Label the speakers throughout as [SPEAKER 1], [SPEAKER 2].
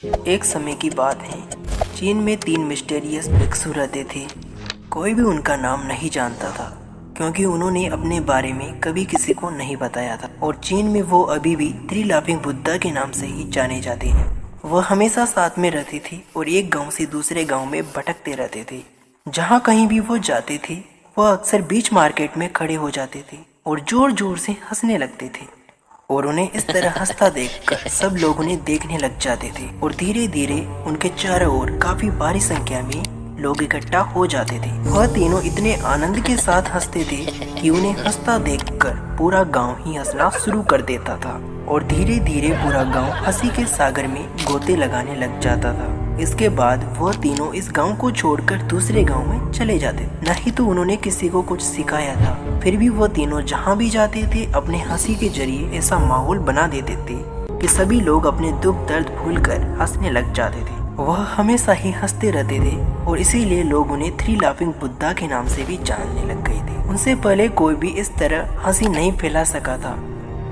[SPEAKER 1] एक समय की बात है। चीन में 3 मिस्टीरियस भिक्षु रहते थे। कोई भी उनका नाम नहीं जानता था क्योंकि उन्होंने अपने बारे में कभी किसी को नहीं बताया था। और चीन में वो अभी भी 3 लाफिंग बुद्धा के नाम से ही जाने जाते हैं। वह हमेशा साथ में रहते थे और एक गांव से दूसरे गांव में भटकते रहते थे। जहाँ कहीं भी वो जाते थे वह अक्सर बीच मार्केट में खड़े हो जाते थे और जोर जोर से हंसने लगते थे। और उन्हें इस तरह हंसता देखकर सब लोग उन्हें देखने लग जाते थे और धीरे धीरे उनके चारों ओर काफी भारी संख्या में लोग इकट्ठा हो जाते थे। वह तीनों इतने आनंद के साथ हंसते थे कि उन्हें हंसता देखकर पूरा गांव ही हंसना शुरू कर देता था और धीरे धीरे पूरा गांव हंसी के सागर में गोते लगाने लग जाता था। इसके बाद वह तीनों इस गांव को छोड़कर दूसरे गांव में चले जाते। न ही तो उन्होंने किसी को कुछ सिखाया था, फिर भी वह तीनों जहां भी जाते थे अपने हंसी के जरिए ऐसा माहौल बना देते थे कि सभी लोग अपने दुख दर्द भूलकर हंसने लग जाते थे। वह हमेशा ही हंसते रहते थे और इसीलिए लोग उन्हें 3 लाफिंग बुद्धा के नाम से भी जानने लग गए थे। उनसे पहले कोई भी इस तरह हंसी नहीं फैला सका था।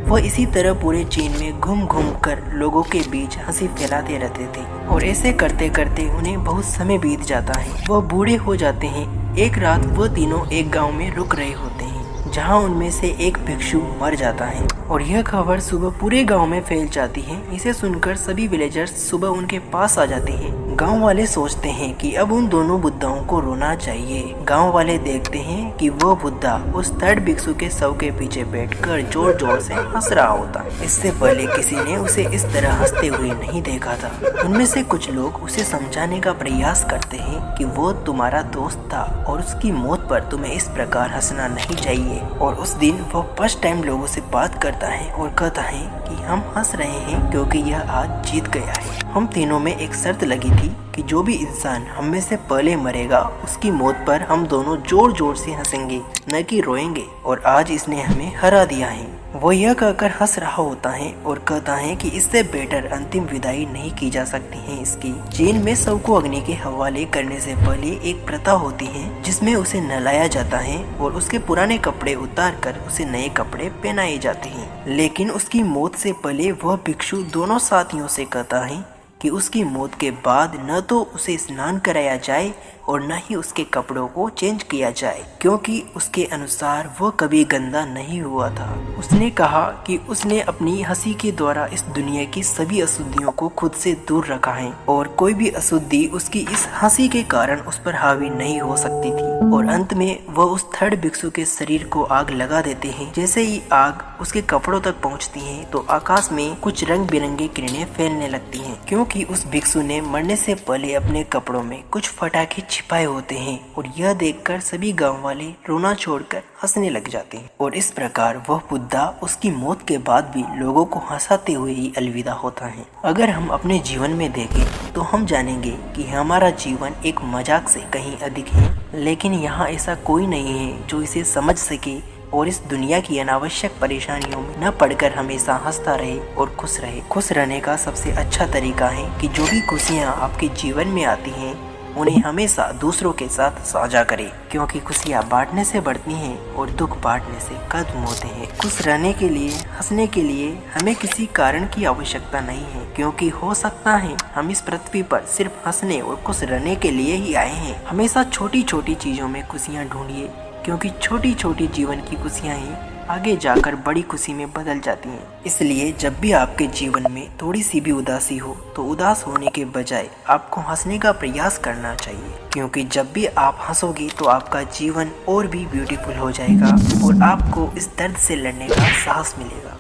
[SPEAKER 1] वह इसी तरह पूरे चीन में घूम घूम कर लोगों के बीच हंसी फैलाते रहते थे और ऐसे करते करते उन्हें बहुत समय बीत जाता है। वह बूढ़े हो जाते हैं। एक रात वह तीनों एक गांव में रुक रहे होते हैं जहां उनमें से एक भिक्षु मर जाता है और यह खबर सुबह पूरे गांव में फैल जाती है। इसे सुनकर सभी विलेजर्स सुबह उनके पास आ जाते हैं। गांव वाले सोचते हैं कि अब उन दोनों बुद्धाओं को रोना चाहिए। गांव वाले देखते हैं कि वह बुद्धा उस 3rd भिक्षु के शव के पीछे बैठकर जोर जोर से हंस रहा होता। इससे पहले किसी ने उसे इस तरह हंसते हुए नहीं देखा था। उनमें से कुछ लोग उसे समझाने का प्रयास करते हैं कि वो तुम्हारा दोस्त था और उसकी मौत पर तुम्हें इस प्रकार हंसना नहीं चाहिए। और उस दिन वो फर्स्ट टाइम लोगों से बात करता है और कहता है कि हम हंस रहे हैं क्योंकि यह आज जीत गया है। हम तीनों में एक शर्त लगी थी कि जो भी इंसान हम में से पहले मरेगा उसकी मौत पर हम दोनों जोर जोर से हंसेंगे, न कि रोएंगे। और आज इसने हमें हरा दिया है। वो यह कहकर हंस रहा होता है और कहता है कि इससे बेटर अंतिम विदाई नहीं की जा सकती है इसकी। चीन में शव को अग्नि के हवाले करने से पहले एक प्रथा होती है जिसमें उसे नहलाया जाता है और उसके पुराने कपड़े उतार कर उसे नए कपड़े पहनाए जाते हैं। लेकिन उसकी मौत से पहले वह भिक्षु दोनों साथियों से कहता है कि उसकी मौत के बाद न तो उसे स्नान कराया जाए और न ही उसके कपड़ों को चेंज किया जाए, क्योंकि उसके अनुसार वह कभी गंदा नहीं हुआ था। उसने कहा कि उसने अपनी हंसी के द्वारा इस दुनिया की सभी अशुद्धियों को खुद से दूर रखा है और कोई भी अशुद्धि उसकी इस हंसी के कारण उस पर हावी नहीं हो सकती थी। और अंत में वह उस 3rd भिक्षु के शरीर को आग लगा देते हैं। जैसे ही आग उसके कपड़ों तक पहुंचती है तो आकाश में कुछ रंग बिरंगी किरणें फैलने लगती हैं, क्योंकि उस भिक्षु ने मरने से पहले अपने कपड़ों में कुछ पटाखे छिपाए होते हैं। और यह देखकर सभी गांव वाले रोना छोड़कर हंसने लग जाते हैं। और इस प्रकार वह बुद्धा उसकी मौत के बाद भी लोगों को हंसाते हुए ही अलविदा होता है। अगर हम अपने जीवन में देखें तो हम जानेंगे कि हमारा जीवन एक मजाक से कहीं अधिक है, लेकिन यहाँ ऐसा कोई नहीं है जो इसे समझ सके और इस दुनिया की अनावश्यक परेशानियों में न पड़कर हमेशा हंसता रहे और खुश रहे। खुश रहने का सबसे अच्छा तरीका है कि जो भी खुशियाँ आपके जीवन में आती हैं उन्हें हमेशा दूसरों के साथ साझा करें, क्योंकि खुशियाँ बांटने से बढ़ती हैं और दुख बांटने से खत्म होते हैं। खुश रहने के लिए, हंसने के लिए हमें किसी कारण की आवश्यकता नहीं है, क्योंकि हो सकता है हम इस पृथ्वी पर सिर्फ हंसने और खुश रहने के लिए ही आए हैं। हमेशा छोटी छोटी चीजों में खुशियाँ ढूंढिए, क्योंकि छोटी छोटी जीवन की खुशियाँ ही आगे जाकर बड़ी खुशी में बदल जाती हैं। इसलिए जब भी आपके जीवन में थोड़ी सी भी उदासी हो तो उदास होने के बजाय आपको हंसने का प्रयास करना चाहिए, क्योंकि जब भी आप हंसोगे तो आपका जीवन और भी ब्यूटीफुल हो जाएगा और आपको इस दर्द से लड़ने का साहस मिलेगा।